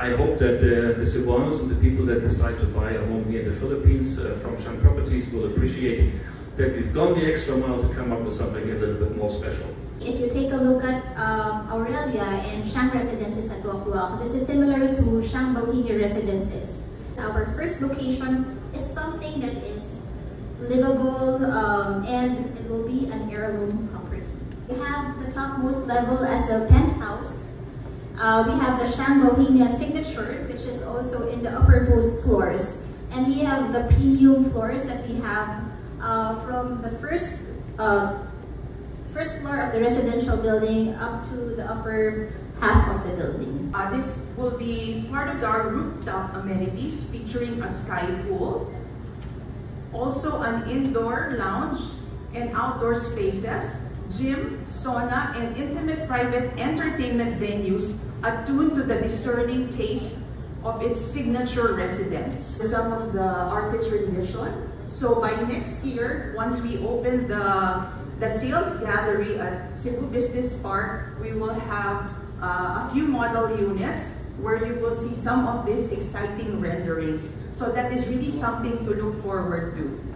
I hope that the Cebuanos and the people that decide to buy a home here in the Philippines from Shang Properties will appreciate that we've gone the extra mile to come up with something a little bit more special. If you take a look at Aurelia and Shang Residences at Duak Duak, this is similar to Shang Bohigi Residences. Our first location is something that is livable and it will be an heirloom property. We have the topmost level as the penthouse. We have the Shang Bohemia signature, which is also in the uppermost floors. And we have the premium floors that we have from the first floor of the residential building up to the upper half of the building. This will be part of our rooftop amenities featuring a sky pool, also an indoor lounge and outdoor spaces, gym, sauna, and intimate private entertainment venues attuned to the discerning taste of its signature residents. Some of the artist rendition. So by next year, once we open the sales gallery at Cebu Business Park, we will have a few model units where you will see some of these exciting renderings. So that is really something to look forward to.